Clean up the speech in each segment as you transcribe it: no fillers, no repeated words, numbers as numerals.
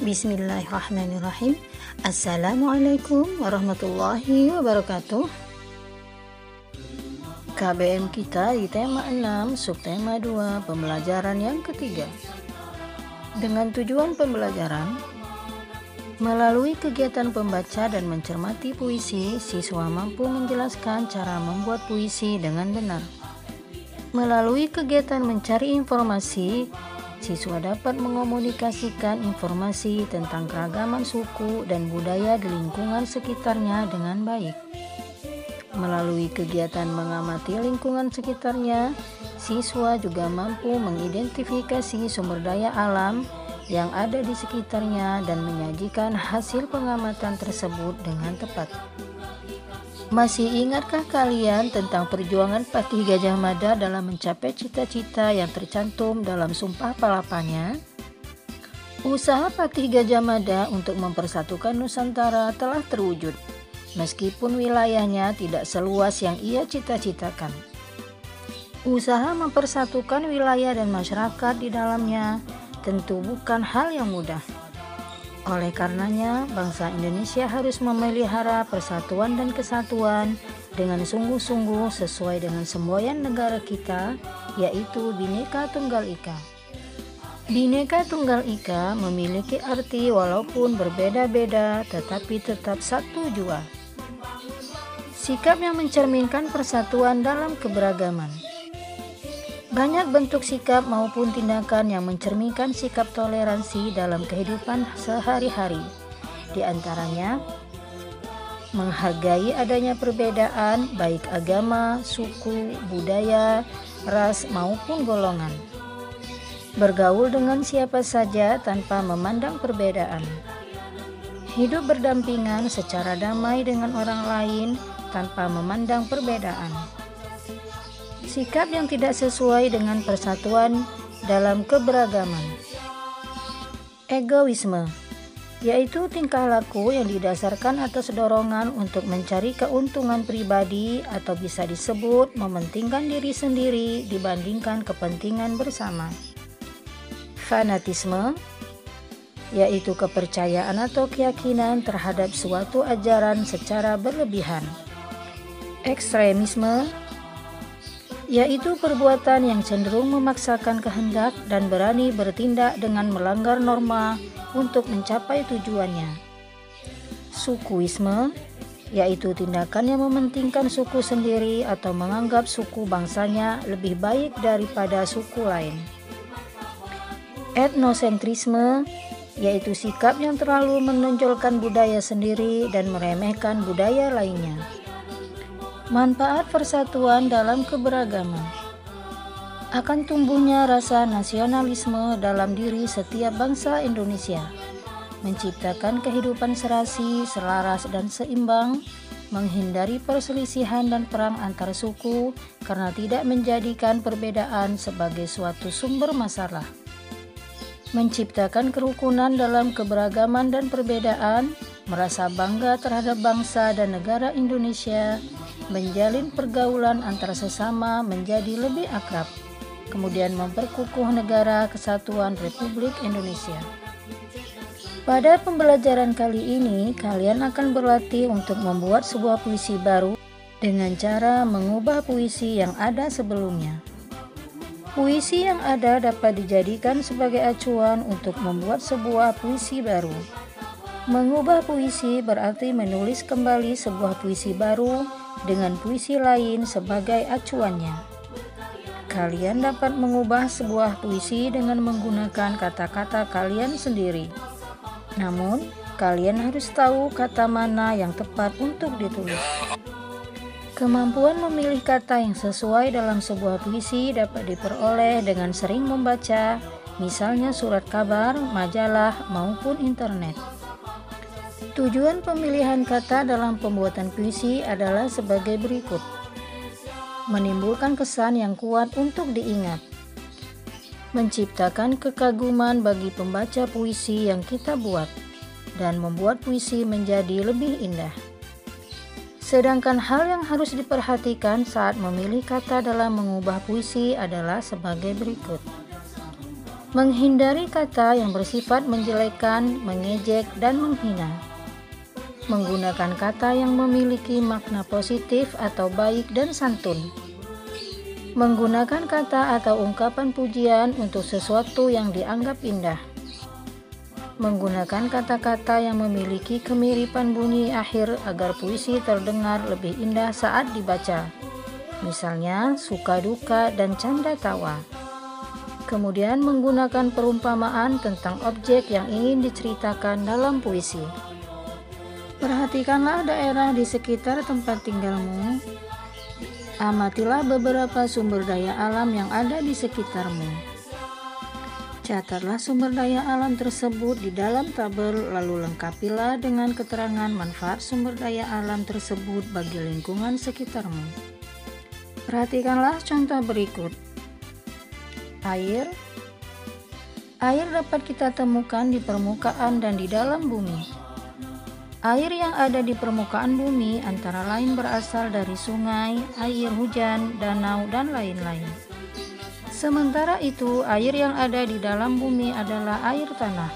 Bismillahirrahmanirrahim. Assalamualaikum warahmatullahi wabarakatuh. KBM kita di tema 6, subtema 2, pembelajaran yang ketiga. Dengan tujuan pembelajaran, melalui kegiatan pembaca dan mencermati puisi, siswa mampu menjelaskan cara membuat puisi dengan benar. Melalui kegiatan mencari informasi, siswa dapat mengomunikasikan informasi tentang keragaman suku dan budaya di lingkungan sekitarnya dengan baik. Melalui kegiatan mengamati lingkungan sekitarnya, siswa juga mampu mengidentifikasi sumber daya alam yang ada di sekitarnya dan menyajikan hasil pengamatan tersebut dengan tepat. Masih ingatkah kalian tentang perjuangan Patih Gajah Mada dalam mencapai cita-cita yang tercantum dalam Sumpah Palapanya? Usaha Patih Gajah Mada untuk mempersatukan Nusantara telah terwujud, meskipun wilayahnya tidak seluas yang ia cita-citakan. Usaha mempersatukan wilayah dan masyarakat di dalamnya tentu bukan hal yang mudah. Oleh karenanya, bangsa Indonesia harus memelihara persatuan dan kesatuan dengan sungguh-sungguh sesuai dengan semboyan negara kita, yaitu Bhinneka Tunggal Ika. Bhinneka Tunggal Ika memiliki arti walaupun berbeda-beda tetapi tetap satu jua. Sikap yang mencerminkan persatuan dalam keberagaman. Banyak bentuk sikap maupun tindakan yang mencerminkan sikap toleransi dalam kehidupan sehari-hari. Di antaranya, menghargai adanya perbedaan baik agama, suku, budaya, ras maupun golongan. Bergaul dengan siapa saja tanpa memandang perbedaan. Hidup berdampingan secara damai dengan orang lain tanpa memandang perbedaan. Sikap yang tidak sesuai dengan persatuan dalam keberagaman. Egoisme, yaitu tingkah laku yang didasarkan atas dorongan untuk mencari keuntungan pribadi atau bisa disebut mementingkan diri sendiri dibandingkan kepentingan bersama. Fanatisme, yaitu kepercayaan atau keyakinan terhadap suatu ajaran secara berlebihan. Ekstremisme, yaitu perbuatan yang cenderung memaksakan kehendak dan berani bertindak dengan melanggar norma untuk mencapai tujuannya. Sukuisme, yaitu tindakan yang mementingkan suku sendiri atau menganggap suku bangsanya lebih baik daripada suku lain. Etnosentrisme, yaitu sikap yang terlalu menonjolkan budaya sendiri dan meremehkan budaya lainnya. Manfaat persatuan dalam keberagaman. Akan tumbuhnya rasa nasionalisme dalam diri setiap bangsa Indonesia, menciptakan kehidupan serasi, selaras dan seimbang, menghindari perselisihan dan perang antar suku karena tidak menjadikan perbedaan sebagai suatu sumber masalah. Menciptakan kerukunan dalam keberagaman dan perbedaan, merasa bangga terhadap bangsa dan negara Indonesia, menjalin pergaulan antar sesama menjadi lebih akrab, kemudian memperkukuh negara kesatuan Republik Indonesia. Pada pembelajaran kali ini, kalian akan berlatih untuk membuat sebuah puisi baru dengan cara mengubah puisi yang ada sebelumnya. Puisi yang ada dapat dijadikan sebagai acuan untuk membuat sebuah puisi baru. Mengubah puisi berarti menulis kembali sebuah puisi baru dengan puisi lain sebagai acuannya. Kalian dapat mengubah sebuah puisi dengan menggunakan kata-kata kalian sendiri. Namun, kalian harus tahu kata mana yang tepat untuk ditulis. Kemampuan memilih kata yang sesuai dalam sebuah puisi dapat diperoleh dengan sering membaca, misalnya surat kabar, majalah, maupun internet. Tujuan pemilihan kata dalam pembuatan puisi adalah sebagai berikut. Menimbulkan kesan yang kuat untuk diingat. Menciptakan kekaguman bagi pembaca puisi yang kita buat, dan membuat puisi menjadi lebih indah. Sedangkan hal yang harus diperhatikan saat memilih kata dalam mengubah puisi adalah sebagai berikut. Menghindari kata yang bersifat menjelekkan, mengejek, dan menghina. Menggunakan kata yang memiliki makna positif atau baik dan santun. Menggunakan kata atau ungkapan pujian untuk sesuatu yang dianggap indah. Menggunakan kata-kata yang memiliki kemiripan bunyi akhir agar puisi terdengar lebih indah saat dibaca. Misalnya, suka duka dan canda tawa. Kemudian menggunakan perumpamaan tentang objek yang ingin diceritakan dalam puisi. Perhatikanlah daerah di sekitar tempat tinggalmu. Amatilah beberapa sumber daya alam yang ada di sekitarmu. Catatlah sumber daya alam tersebut di dalam tabel, lalu lengkapilah dengan keterangan manfaat sumber daya alam tersebut bagi lingkungan sekitarmu. Perhatikanlah contoh berikut. Air dapat kita temukan di permukaan dan di dalam bumi. Air yang ada di permukaan bumi antara lain berasal dari sungai, air hujan, danau, dan lain-lain. Sementara itu, air yang ada di dalam bumi adalah air tanah.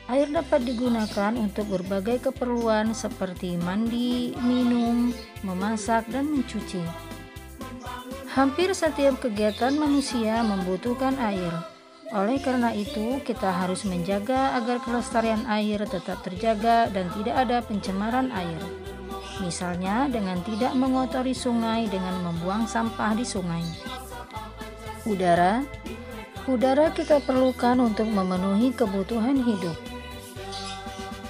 Air dapat digunakan untuk berbagai keperluan seperti mandi, minum, memasak, dan mencuci. Hampir setiap kegiatan manusia membutuhkan air. Oleh karena itu, kita harus menjaga agar kelestarian air tetap terjaga dan tidak ada pencemaran air. Misalnya dengan tidak mengotori sungai dengan membuang sampah di sungai. Udara kita perlukan untuk memenuhi kebutuhan hidup.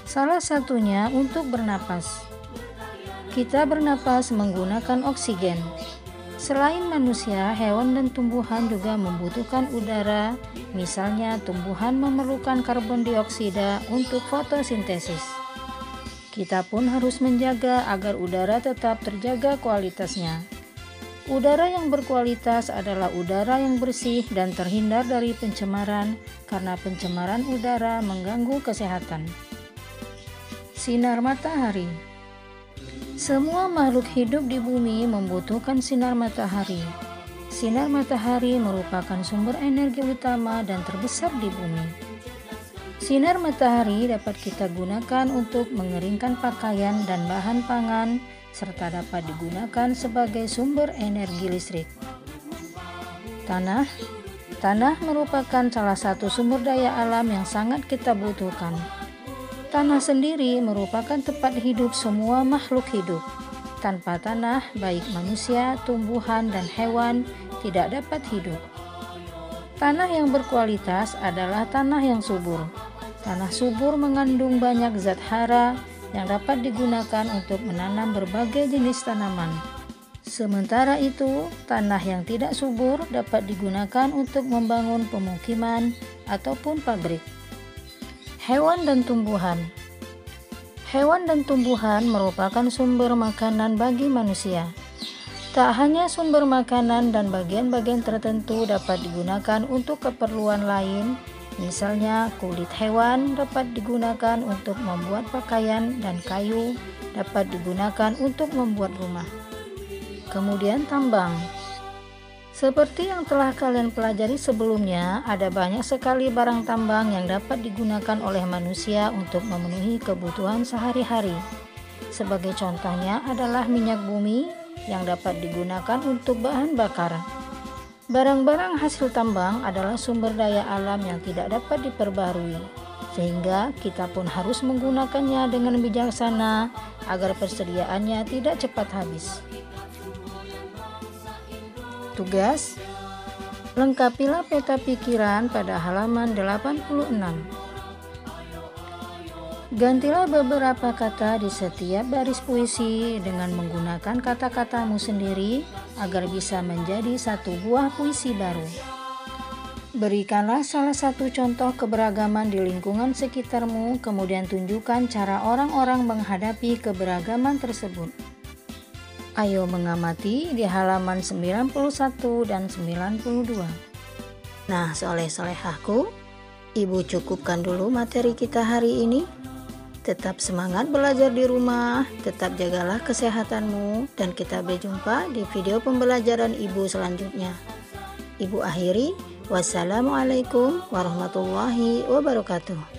Salah satunya untuk bernapas. Kita bernapas menggunakan oksigen. Selain manusia, hewan dan tumbuhan juga membutuhkan udara. Misalnya, tumbuhan memerlukan karbon dioksida untuk fotosintesis. Kita pun harus menjaga agar udara tetap terjaga kualitasnya. Udara yang berkualitas adalah udara yang bersih dan terhindar dari pencemaran, karena pencemaran udara mengganggu kesehatan. Sinar matahari. Semua makhluk hidup di bumi membutuhkan sinar matahari. Sinar matahari merupakan sumber energi utama dan terbesar di bumi. Sinar matahari dapat kita gunakan untuk mengeringkan pakaian dan bahan pangan, serta dapat digunakan sebagai sumber energi listrik. Tanah merupakan salah satu sumber daya alam yang sangat kita butuhkan. Tanah sendiri merupakan tempat hidup semua makhluk hidup. Tanpa tanah, baik manusia, tumbuhan, dan hewan tidak dapat hidup. Tanah yang berkualitas adalah tanah yang subur. Tanah subur mengandung banyak zat hara yang dapat digunakan untuk menanam berbagai jenis tanaman. Sementara itu, tanah yang tidak subur dapat digunakan untuk membangun pemukiman ataupun pabrik. Hewan dan tumbuhan. Hewan dan tumbuhan merupakan sumber makanan bagi manusia. Tak hanya sumber makanan dan bagian-bagian tertentu dapat digunakan untuk keperluan lain, misalnya kulit hewan dapat digunakan untuk membuat pakaian dan kayu dapat digunakan untuk membuat rumah. Kemudian tambang. Seperti yang telah kalian pelajari sebelumnya, ada banyak sekali barang tambang yang dapat digunakan oleh manusia untuk memenuhi kebutuhan sehari-hari. Sebagai contohnya adalah minyak bumi yang dapat digunakan untuk bahan bakar. Barang-barang hasil tambang adalah sumber daya alam yang tidak dapat diperbarui, sehingga kita pun harus menggunakannya dengan bijaksana agar persediaannya tidak cepat habis. Tugas, lengkapilah peta pikiran pada halaman 86. Gantilah beberapa kata di setiap baris puisi dengan menggunakan kata-katamu sendiri agar bisa menjadi satu buah puisi baru. Berikanlah salah satu contoh keberagaman di lingkungan sekitarmu, kemudian tunjukkan cara orang-orang menghadapi keberagaman tersebut. Ayo mengamati di halaman 91 dan 92. Nah, soleh-solehahku, Ibu cukupkan dulu materi kita hari ini. Tetap semangat belajar di rumah, tetap jagalah kesehatanmu, dan kita berjumpa di video pembelajaran Ibu selanjutnya. Ibu akhiri, Wassalamualaikum warahmatullahi wabarakatuh.